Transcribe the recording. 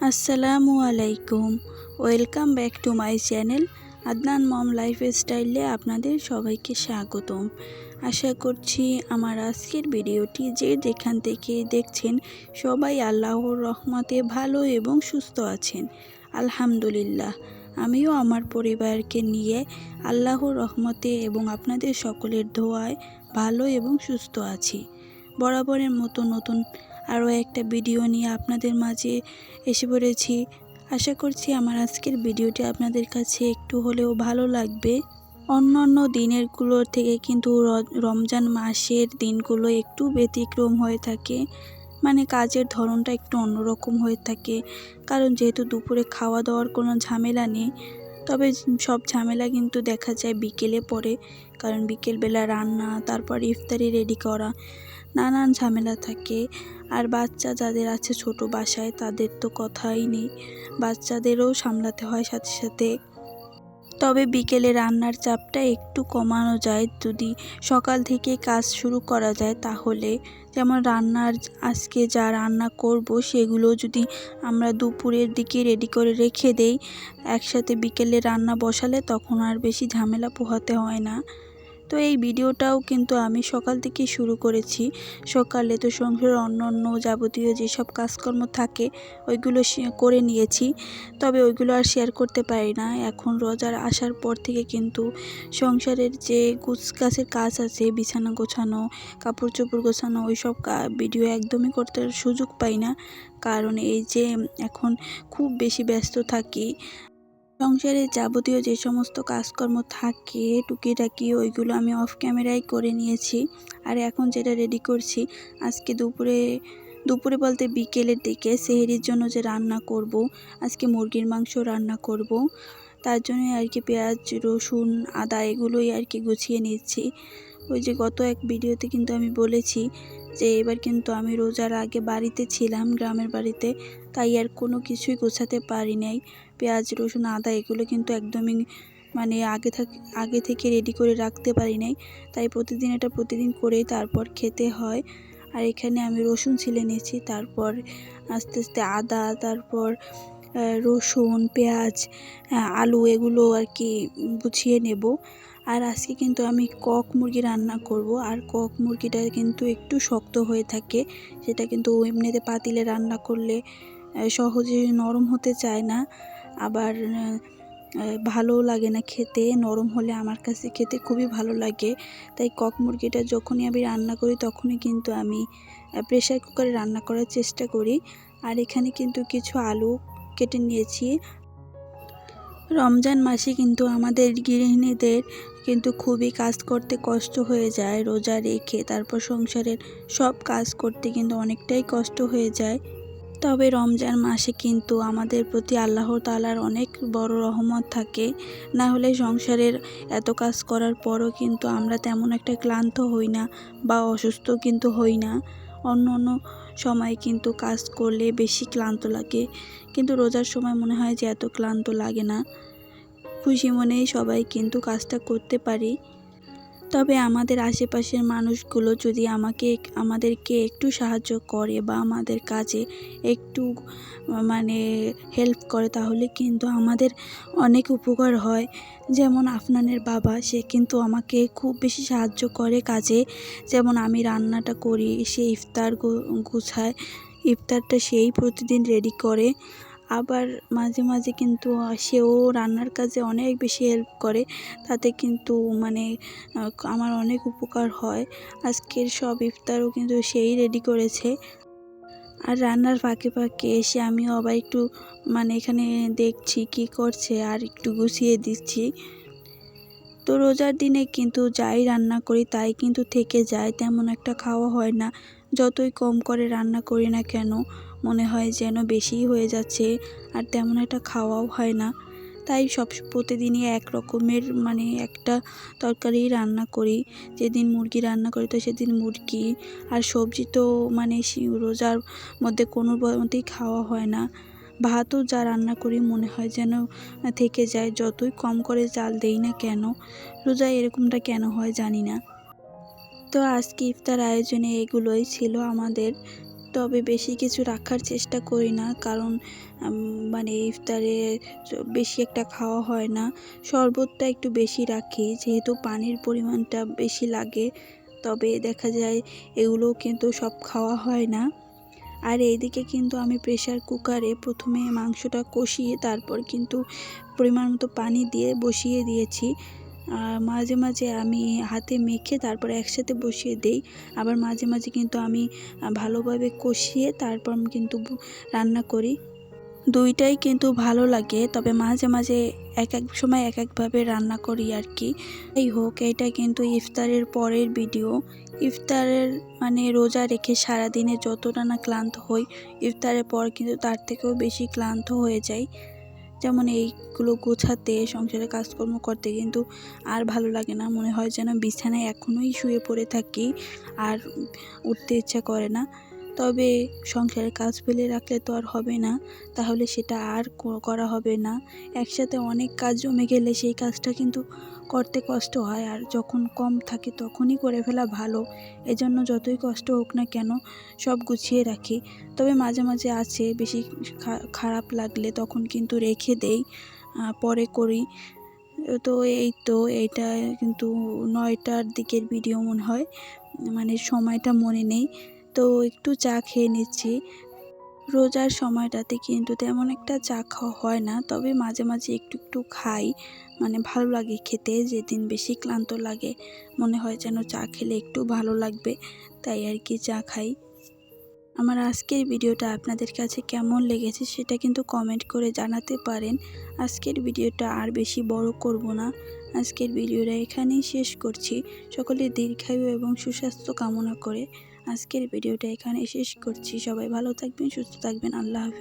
আসসালামু আলাইকুম, welcome back to my channel Adnan mom লাইফস্টাইলে আপনাদের সবাইকে স্বাগতম। আশা করছি আমার আজকের ভিডিওটি যে যেখান থেকে দেখছেন সবাই আল্লাহর রহমতে ভালো এবং সুস্থ আছেন। আলহামদুলিল্লাহ, আমিও আমার পরিবারকে নিয়ে আল্লাহর রহমতে এবং আপনাদের সকলের দোয়ায় ভালো এবং সুস্থ আছি। বরাবরের মতো নতুন আরও একটা ভিডিও নিয়ে আপনাদের মাঝে এসে পড়েছি। আশা করছি আমার আজকের ভিডিওটি আপনাদের কাছে একটু হলেও ভালো লাগবে। অন্যান্য দিনেরগুলোর থেকে কিন্তু রমজান মাসের দিনগুলো একটু ব্যতিক্রম হয়ে থাকে, মানে কাজের ধরনটা একটু অন্যরকম হয়ে থাকে। কারণ যেহেতু দুপুরে খাওয়া দাওয়ার কোনো ঝামেলা নেই, তবে সব ঝামেলা কিন্তু দেখা যায় বিকেলে পড়ে। কারণ বিকেলবেলা রান্না, তারপর ইফতারি রেডি করা, নানান ঝামেলা থাকে। আর বাচ্চা যাদের আছে ছোট বাসায়, তাদের তো কথাই নেই, বাচ্চাদেরও সামলাতে হয় সাথে সাথে। তবে বিকেলে রান্নার চাপটা একটু কমানো যায় যদি সকাল থেকে কাজ শুরু করা যায় তাহলে। যেমন রান্নার আজকে যা রান্না করব সেগুলো যদি আমরা দুপুরের দিকে রেডি করে রেখে দেই, একসাথে বিকেলে রান্না বসালে তখন আর বেশি ঝামেলা পোহাতে হয় না। তো এই ভিডিওটাও কিন্তু আমি সকাল থেকে শুরু করেছি। সকালে তো সংসারের অন্য যাবতীয় যেসব কাজকর্ম থাকে ওইগুলো করে নিয়েছি, তবে ওইগুলো আর শেয়ার করতে পারি না। এখন রোজার আসার পর থেকে কিন্তু সংসারের যে গুছগাছের কাজ আছে, বিছানা গোছানো, কাপড় চোপড় গোছানো, ওইসব ভিডিও একদমই করতে সুযোগ পাই না। কারণ এই যে এখন খুব বেশি ব্যস্ত থাকি, সংসারে যাবতীয় যে সমস্ত কাজকর্ম থাকে টুকিটাকি ওইগুলো আমি অফ ক্যামেরায় করে নিয়েছি। আর এখন যেটা রেডি করছি, আজকে দুপুরে বলতে বিকেলের দিকে সেহরির জন্য যে রান্না করব, আজকে মুরগির মাংস রান্না করব। তার জন্য আর কি পেঁয়াজ, রসুন, আদা এগুলোই আর কি গুছিয়ে নিচ্ছি। ওই যে গত এক ভিডিওতে কিন্তু আমি বলেছি যে এবার কিন্তু আমি রোজার আগে বাড়িতে ছিলাম, গ্রামের বাড়িতে, তাই আর কোনো কিছুই গোছাতে পারি নাই। পেঁয়াজ, রসুন, আদা এগুলো কিন্তু একদমই মানে আগে থেকে রেডি করে রাখতে পারি নাই। তাই প্রতিদিন করেই তারপর খেতে হয়। আর এখানে আমি রসুন ছিলে নিয়েছি, তারপর আস্তে আস্তে আদা, তারপর রসুন, পেঁয়াজ, আলু এগুলো আর কি গুছিয়ে নেব। আর আজকে কিন্তু আমি কক মুরগি রান্না করব। আর কক মুরগিটা কিন্তু একটু শক্ত হয়ে থাকে, সেটা কিন্তু এমনিতে পাতিলে রান্না করলে সহজে নরম হতে চায় না, আবার ভালো লাগে না খেতে। নরম হলে আমার কাছে খেতে খুবই ভালো লাগে। তাই কক মুরগিটা যখনই আমি রান্না করি তখনই কিন্তু আমি প্রেসার কুকারে রান্না করার চেষ্টা করি। আর এখানে কিন্তু কিছু আলু কেটে নিয়েছি। রমজান মাসে কিন্তু আমাদের গৃহিণীদের কিন্তু খুবই কাজ করতে কষ্ট হয়ে যায়। রোজা রেখে তারপর সংসারের সব কাজ করতে কিন্তু অনেকটাই কষ্ট হয়ে যায়। তবে রমজান মাসে কিন্তু আমাদের প্রতি আল্লাহ তাআলার অনেক বড় রহমত থাকে। না হলে সংসারের এত কাজ করার পরও কিন্তু আমরা তেমন একটা ক্লান্ত হই না বা অসুস্থ কিন্তু হই না। অন্য সময় কিন্তু কাজ করলে বেশি ক্লান্ত লাগে, কিন্তু রোজার সময় মনে হয় যে এত ক্লান্ত লাগে না। খুশি মনেই সবাই কিন্তু কাজটা করতে পারি। তবে আমাদের আশেপাশের মানুষগুলো যদি আমাদেরকে একটু সাহায্য করে বা আমাদের কাজে একটু মানে হেল্প করে তাহলে কিন্তু আমাদের অনেক উপকার হয়। যেমন আফনানের বাবা, সে কিন্তু আমাকে খুব বেশি সাহায্য করে কাজে। যেমন আমি রান্নাটা করি, সে ইফতার গুছায়, ইফতারটা সেই প্রতিদিন রেডি করে। আবার মাঝে মাঝে কিন্তু সেও রান্নার কাজে অনেক বেশি হেল্প করে, তাতে কিন্তু মানে আমার অনেক উপকার হয়। আজকের সব ইফতারও কিন্তু সেই রেডি করেছে। আর রান্নার ফাঁকে ফাঁকে এসে আমিও আবার একটু মানে এখানে দেখছি কি করছে আর একটু গুছিয়ে দিচ্ছি। তো রোজার দিনে কিন্তু যাই রান্না করি তাই কিন্তু থেকে যায়, তেমন একটা খাওয়া হয় না। যতই কম করে রান্না করি না কেন মনে হয় যেন বেশিই হয়ে যাচ্ছে, আর তেমন একটা খাওয়াও হয় না। তাই প্রতিদিনই এক রকমের একটা তরকারি রান্না করি। যেদিন মুরগি রান্না করি তো সেদিন মুরগি, আর সবজি তো রোজার মধ্যে কোনো মতেই খাওয়া হয় না। ভাতও যা রান্না করি মনে হয় যেন থেকে যায়, যতই কম করে চাল দেই না কেন। রোজায় এরকমটা কেন হয় জানি না। তো আজকে ইফতার আয়োজনে এগুলোই ছিল আমাদের। তবে বেশি কিছু রাখার চেষ্টা করি না, কারণ ইফতারে বেশি একটা খাওয়া হয় না। শরবতটা একটু বেশি রাখি, যেহেতু পানির পরিমাণটা বেশি লাগে। তবে দেখা যায় এগুলোও কিন্তু সব খাওয়া হয় না। আর এইদিকে কিন্তু আমি প্রেসার কুকারে প্রথমে মাংসটা কষিয়ে তারপর কিন্তু পরিমাণ মতো পানি দিয়ে বসিয়ে দিয়েছি। আর মাঝে মাঝে আমি হাতে মেখে তারপর একসাথে বসিয়ে দেই। আবার মাঝে মাঝে কিন্তু আমি ভালোভাবে কষিয়ে তারপর আমি কিন্তু রান্না করি। দুইটাই কিন্তু ভালো লাগে, তবে মাঝে মাঝে এক এক সময় এক একভাবে রান্না করি আর কি। যাই হোক, এটা কিন্তু ইফতারের পরের ভিডিও। ইফতারের রোজা রেখে সারাদিনে যতটা না ক্লান্ত হই, ইফতারের পর কিন্তু তার থেকেও বেশি ক্লান্ত হয়ে যাই। যেমন এইগুলো গোছাতে, সংসারে কাজকর্ম করতে কিন্তু আর ভালো লাগে না, মনে হয় যেন বিছানায় এখনোই শুয়ে পড়ে থাকি, আর উঠতে ইচ্ছা করে না। তবে সংসারের কাজ ফেলে রাখলে তো আর হবে না, তাহলে সেটা আর করা হবে না। একসাথে অনেক কাজ জমে গেলে সেই কাজটা কিন্তু করতে কষ্ট হয়, আর যখন কম থাকে তখনই করে ফেলা ভালো। এজন্য যতই কষ্ট হোক না কেন সব গুছিয়ে রাখি। তবে মাঝে মাঝে আছে বেশি খারাপ লাগলে তখন কিন্তু রেখে দেই, পরে করি। তো এইটা কিন্তু 9টার দিকের ভিডিও মনে হয়, সময়টা মনে নেই। তো একটু চা খেয়ে নিচ্ছি। রোজার সময়টাতে কিন্তু তেমন একটা চা খাওয়া হয় না, তবে মাঝে মাঝে একটু একটু খাই। ভালো লাগে খেতে, যেদিন বেশি ক্লান্ত লাগে মনে হয় যেন চা খেলে একটু ভালো লাগবে, তাই আর কি চা খাই। আমার আজকের ভিডিওটা আপনাদের কাছে কেমন লেগেছে সেটা কিন্তু কমেন্ট করে জানাতে পারেন। আজকের ভিডিওটা আর বেশি বড় করব না, আজকের ভিডিওটা এখানেই শেষ করছি। সকলে দীর্ঘায়ু এবং সুস্বাস্থ্য কামনা করে আজকের ভিডিওটা এখানে শেষ করছি। সবাই ভালো থাকবেন, সুস্থ থাকবেন। আল্লাহ হাফেজ।